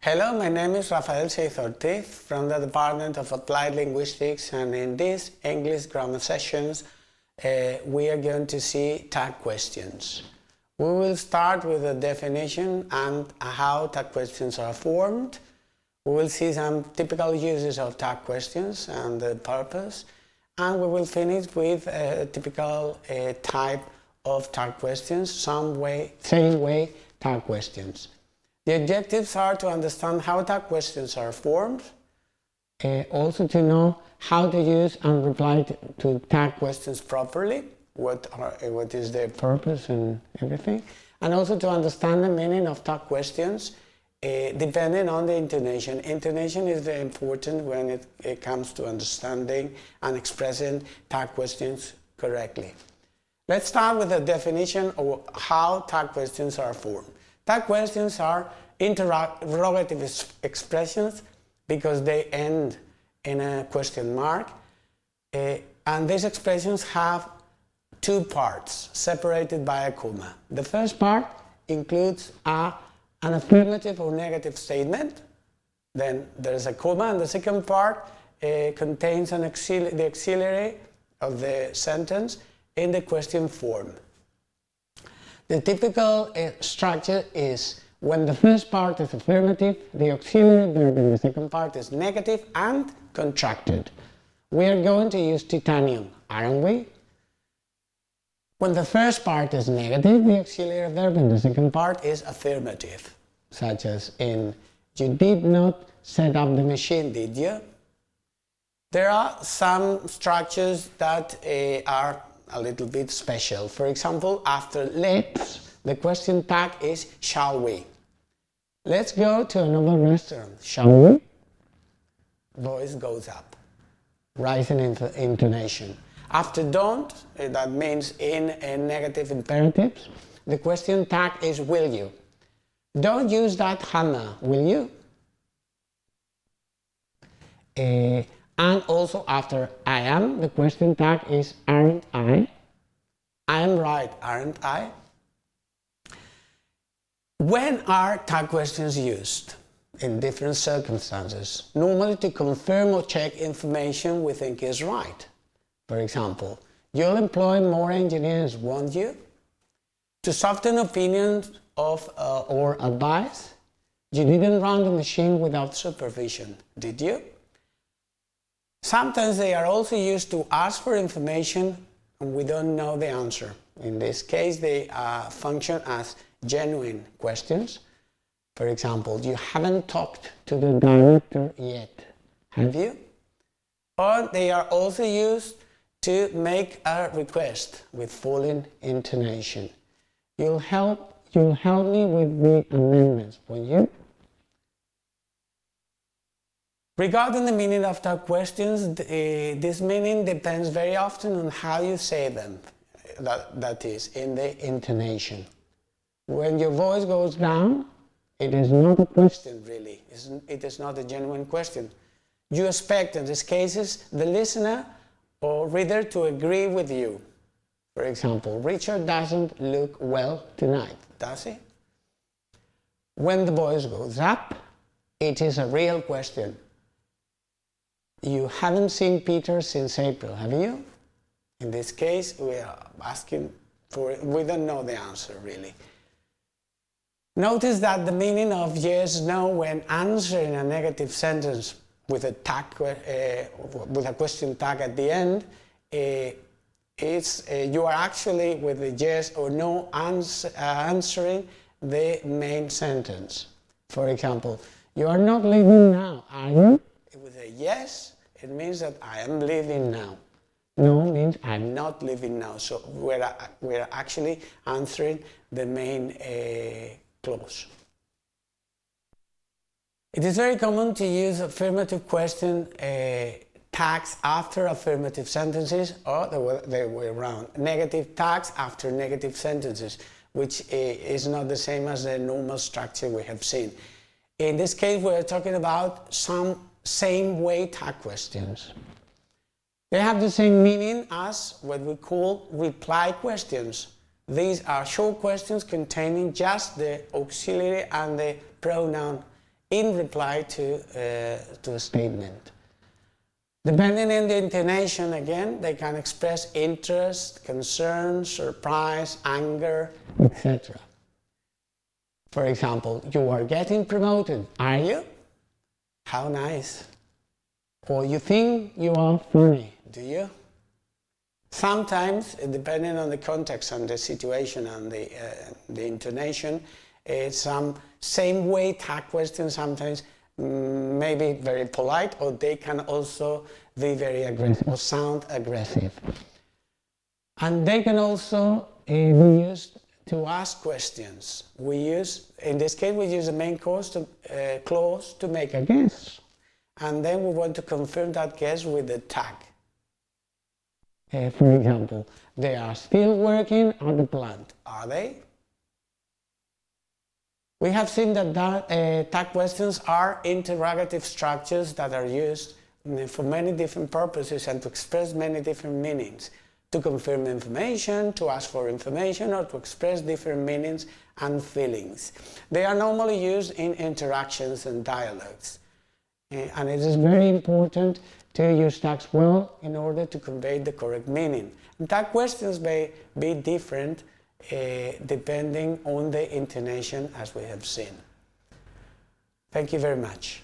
Hello, my name is Rafael Seiz Ortiz from the Department of Applied Linguistics, and in these English grammar sessions we are going to see tag questions. We will start with a definition and how tag questions are formed. We will see some typical uses of tag questions and the purpose, and we will finish with a typical type of tag questions, same way tag questions. The objectives are to understand how tag questions are formed, also to know how to use and reply to tag questions properly, what is their purpose and everything, and also to understand the meaning of tag questions depending on the intonation. Intonation is very important when it comes to understanding and expressing tag questions correctly. Let's start with a definition of how tag questions are formed. Tag questions are interrogative expressions because they end in a question mark, and these expressions have two parts separated by a comma. The first part includes an affirmative or negative statement, then there's a comma, and the second part contains the auxiliary of the sentence in the question form. The typical structure is when the first part is affirmative, the auxiliary verb in the second part is negative and contracted. We are going to use titanium, aren't we? When the first part is negative, the auxiliary verb in the second part is affirmative, such as in "You did not set up the machine, did you?" There are some structures that are a little bit special. For example, after let's, the question tag is shall we. Let's go to another restaurant. Shall we? Voice goes up, rising intonation. After don't, that means in negative imperatives, the question tag is will you. Don't use that Hannah, will you? And also after I am, the question tag is aren't I? I am right, aren't I? When are tag questions used? In different circumstances. Normally to confirm or check information we think is right. For example, you'll employ more engineers, won't you? To soften opinions of or advice. You didn't run the machine without supervision, did you? Sometimes they are also used to ask for information and we don't know the answer. In this case, they function as genuine questions. For example, you haven't talked to the director yet, have you? Or they are also used to make a request with falling intonation. You'll help me with the amendments, will you? Regarding the meaning of tag questions, this meaning depends very often on how you say them, that is, in the intonation. When your voice goes down, it is not a question really, it is not a genuine question. You expect in these cases the listener or reader to agree with you. For example, Richard doesn't look well tonight, does he? When the voice goes up, it is a real question. You haven't seen Peter since April, have you? In this case, we are asking for, we don't know the answer really. Notice that the meaning of yes, no when answering a negative sentence with a tag, with a question tag at the end, you are actually with the yes or no answering the main sentence. For example, you are not leaving now, are you? With a yes, it means that I am leaving now. No means I'm not leaving now. So we're actually answering the main clause. It is very common to use affirmative question tags after affirmative sentences, or the way around. Negative tags after negative sentences, which is not the same as the normal structure we have seen. In this case, we're talking about some same way tag questions. They have the same meaning as what we call reply questions. These are short questions containing just the auxiliary and the pronoun in reply to a statement. Depending on the intonation, again, they can express interest, concern, surprise, anger, etc. For example, you are getting promoted, are you? How nice. Or you think you are funny, do you? Sometimes, depending on the context and the situation and the intonation, it's some same way tag questions sometimes maybe very polite, or they can also be very aggressive or sound aggressive. And they can also be used to ask questions. In this case, we use the main clause to make a guess. And then we want to confirm that guess with the tag. For example, they are still working on the plant. Are they? We have seen that tag questions are interrogative structures that are used for many different purposes and to express many different meanings. To confirm information, to ask for information, or to express different meanings and feelings. They are normally used in interactions and dialogues. And it is very important to use tags well in order to convey the correct meaning. And tag questions may be different depending on the intonation, as we have seen. Thank you very much.